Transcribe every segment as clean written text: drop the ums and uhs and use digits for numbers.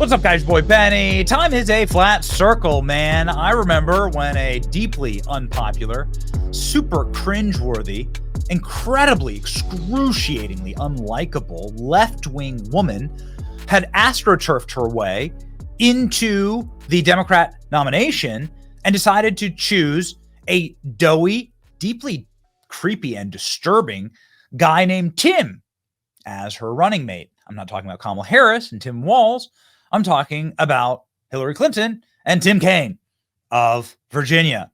What's up, guys? Boy Benny. Time is a flat circle, man. I remember when a deeply unpopular, super cringeworthy, incredibly, excruciatingly unlikable left-wing woman had astroturfed her way into the Democrat nomination and decided to choose a doughy, deeply creepy and disturbing guy named Tim as her running mate. I'm not talking about Kamala Harris and Tim Walz. I'm talking about Hillary Clinton and Tim Kaine of Virginia.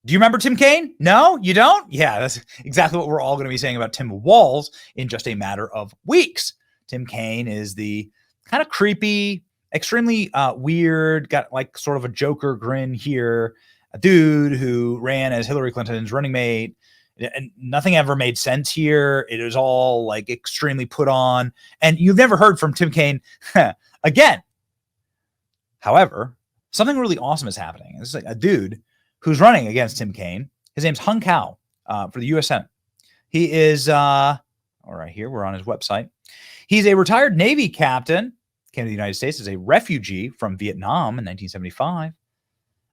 Do you remember Tim Kaine? No, you don't? Yeah, that's exactly what we're all going to be saying about Tim Walz in just a matter of weeks. Tim Kaine is the kind of creepy, extremely weird, got like sort of a Joker grin here, a dude who ran as Hillary Clinton's running mate. And nothing ever made sense here. It was all like extremely put on. And you've never heard from Tim Kaine again. However, something really awesome is happening. This is like a dude who's running against Tim Kaine. His name's Hung Cao for the U.S. Senate. He is, all right, here, we're on his website. He's a retired Navy captain, came to the United States as a refugee from Vietnam in 1975.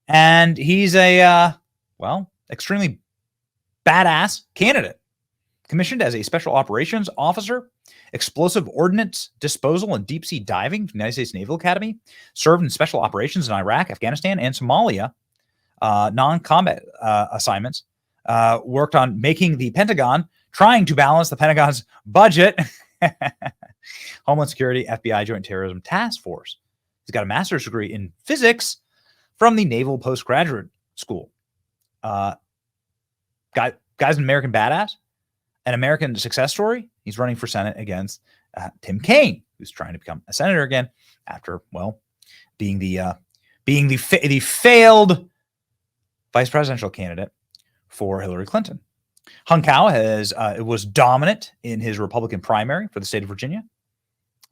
And he's a, extremely badass candidate, commissioned as a special operations officer, explosive ordnance disposal and deep sea diving from the United States Naval Academy, served in special operations in Iraq, Afghanistan, and Somalia, non-combat assignments, worked on making the Pentagon, trying to balance the Pentagon's budget, Homeland Security, FBI, Joint Terrorism Task Force. He's got a master's degree in physics from the Naval Postgraduate School. Guy's an American badass, an American success story. He's running for Senate against Tim Kaine, who's trying to become a senator again after, being the failed vice presidential candidate for Hillary Clinton. Hung Cao was dominant in his Republican primary for the state of Virginia.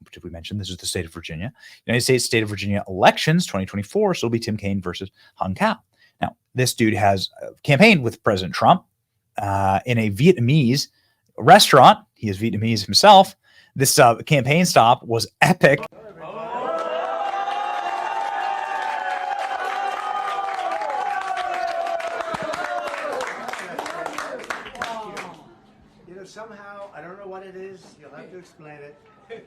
Which, if we mentioned, this is the state of Virginia. United States state of Virginia elections 2024, so it'll be Tim Kaine versus Hung Cao. Now, this dude has campaigned with President Trump in a Vietnamese restaurant. He is Vietnamese himself. This campaign stop was epic. You know, somehow, I don't know what it is, you'll have to explain it,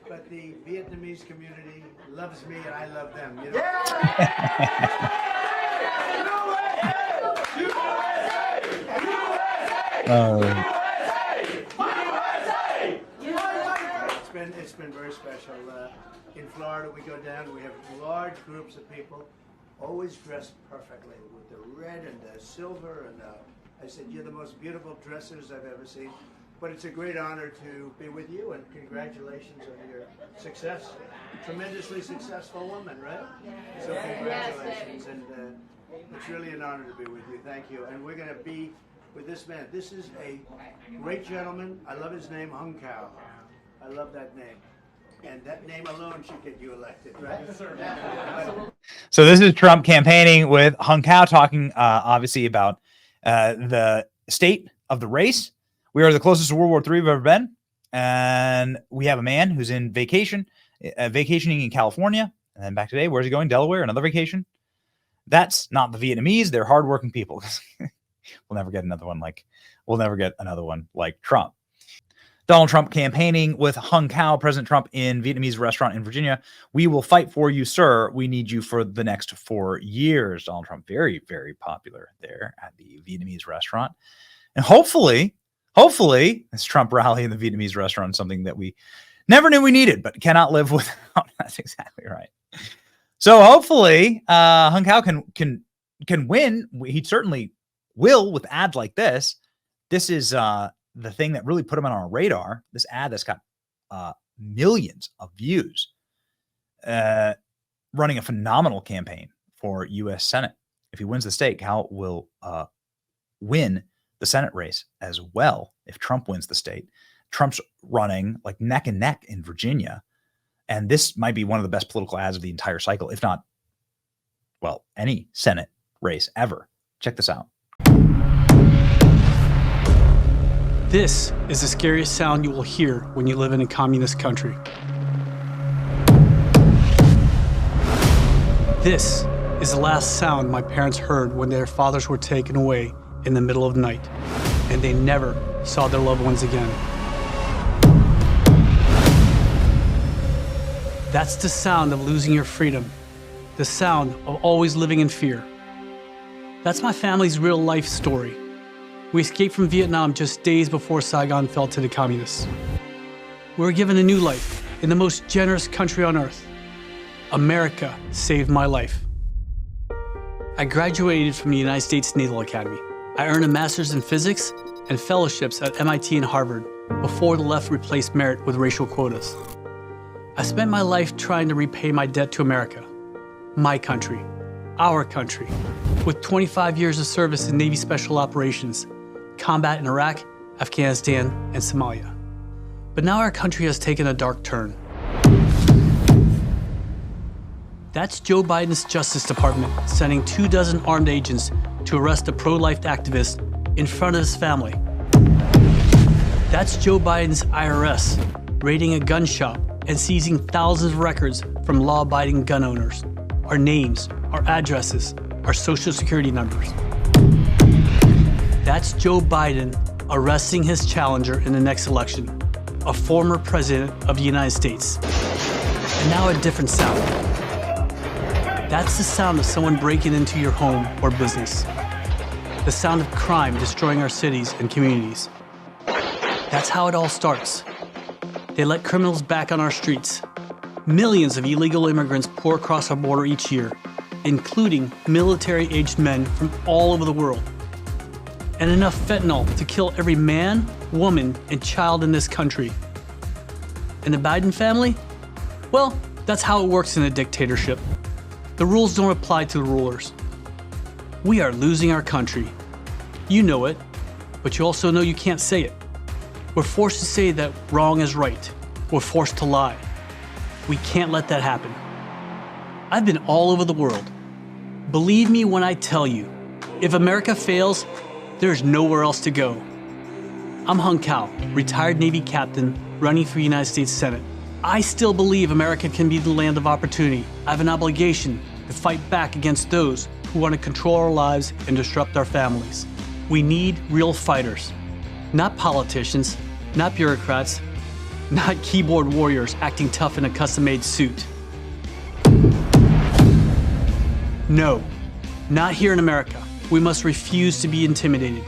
but the Vietnamese community loves me and I love them. You know? It's been very special. In Florida, we go down, we have large groups of people, always dressed perfectly with the red and the silver. And I said, you're the most beautiful dressers I've ever seen. But it's a great honor to be with you, and congratulations on your success. Tremendously successful woman, right? So congratulations, and it's really an honor to be with you. Thank you. And we're going to be with this man. This is a great gentleman. I love his name, Hung Cao. I love that name. And that name alone should get you elected, right? Yes, sir. So this is Trump campaigning with Hung Cao, talking obviously about the state of the race. We are the closest to World War III we've ever been. And we have a man who's in vacationing in California. And then back today, where's he going? Delaware, another vacation. That's not the Vietnamese. They're hardworking people. We'll never get another one like Trump. Donald Trump campaigning with Hung Cao, President Trump in Vietnamese restaurant in Virginia. We will fight for you, sir. We need you for the next 4 years. Donald Trump, very, very popular there at the Vietnamese restaurant. And hopefully, this Trump rally in the Vietnamese restaurant is something that we never knew we needed, but cannot live without. That's exactly right. So hopefully, Hung Cao can win. He certainly will with ads like this. This is the thing that really put him on our radar. This ad that's got millions of views, running a phenomenal campaign for U.S. Senate. If he wins the state, Cao will win the Senate race as well. If Trump wins the state, Trump's running like neck and neck in Virginia. And this might be one of the best political ads of the entire cycle, if not, any Senate race ever. Check this out. This is the scariest sound you will hear when you live in a communist country. This is the last sound my parents heard when their fathers were taken away in the middle of the night, and they never saw their loved ones again. That's the sound of losing your freedom, the sound of always living in fear. That's my family's real life story. We escaped from Vietnam just days before Saigon fell to the communists. We were given a new life in the most generous country on earth. America saved my life. I graduated from the United States Naval Academy. I earned a master's in physics and fellowships at MIT and Harvard before the left replaced merit with racial quotas. I spent my life trying to repay my debt to America, my country, our country, with 25 years of service in Navy Special Operations, combat in Iraq, Afghanistan, and Somalia. But now our country has taken a dark turn. That's Joe Biden's Justice Department sending 24 armed agents to arrest a pro-life activist in front of his family. That's Joe Biden's IRS raiding a gun shop and seizing thousands of records from law-abiding gun owners. Our names, our addresses, our social security numbers. That's Joe Biden arresting his challenger in the next election, a former president of the United States. And now a different sound. That's the sound of someone breaking into your home or business. The sound of crime destroying our cities and communities. That's how it all starts. They let criminals back on our streets. Millions of illegal immigrants pour across our border each year, including military-aged men from all over the world. And enough fentanyl to kill every man, woman, and child in this country. And the Biden family? Well, that's how it works in a dictatorship. The rules don't apply to the rulers. We are losing our country. You know it, but you also know you can't say it. We're forced to say that wrong is right. We're forced to lie. We can't let that happen. I've been all over the world. Believe me when I tell you, if America fails, there's nowhere else to go. I'm Hung Cao, retired Navy captain running for United States Senate. I still believe America can be the land of opportunity. I have an obligation to fight back against those who want to control our lives and disrupt our families. We need real fighters, not politicians, not bureaucrats, not keyboard warriors acting tough in a custom-made suit. No, not here in America. We must refuse to be intimidated.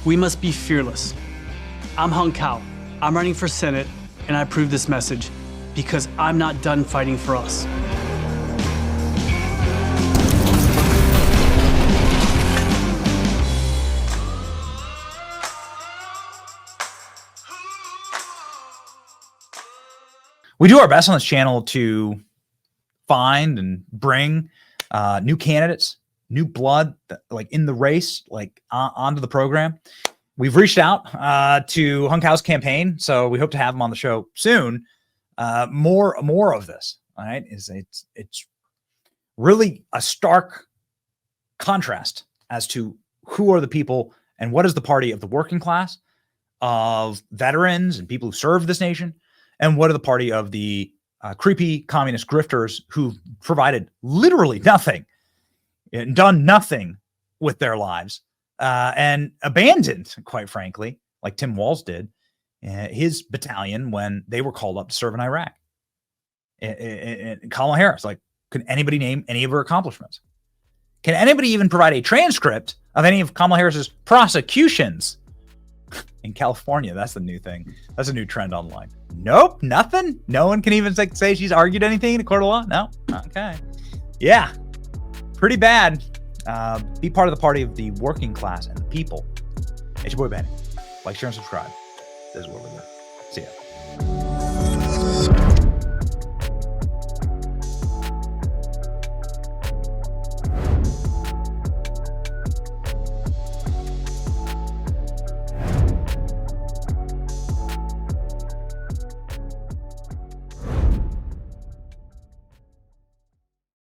We must be fearless. I'm Hung Cao. I'm running for Senate, and I approve this message because I'm not done fighting for us. We do our best on this channel to find and bring new candidates, new blood, like in the race, like onto the program. We've reached out to Hung Cao's campaign, so we hope to have him on the show soon. More of this, all right? It's really a stark contrast as to who are the people and what is the party of the working class, of veterans and people who serve this nation, and what are the party of the creepy communist grifters who provided literally nothing and done nothing with their lives and abandoned, quite frankly, like Tim Walz did, his battalion when they were called up to serve in Iraq. And Kamala Harris, like, can anybody name any of her accomplishments? Can anybody even provide a transcript of any of Kamala Harris's prosecutions in California? That's the new thing. That's a new trend online. Nope, nothing. No one can even say she's argued anything in a court of law. No. Okay. Yeah. Pretty bad. Be part of the party of the working class and the people. It's your boy Benny. Like, share, and subscribe. This is where we go. See ya.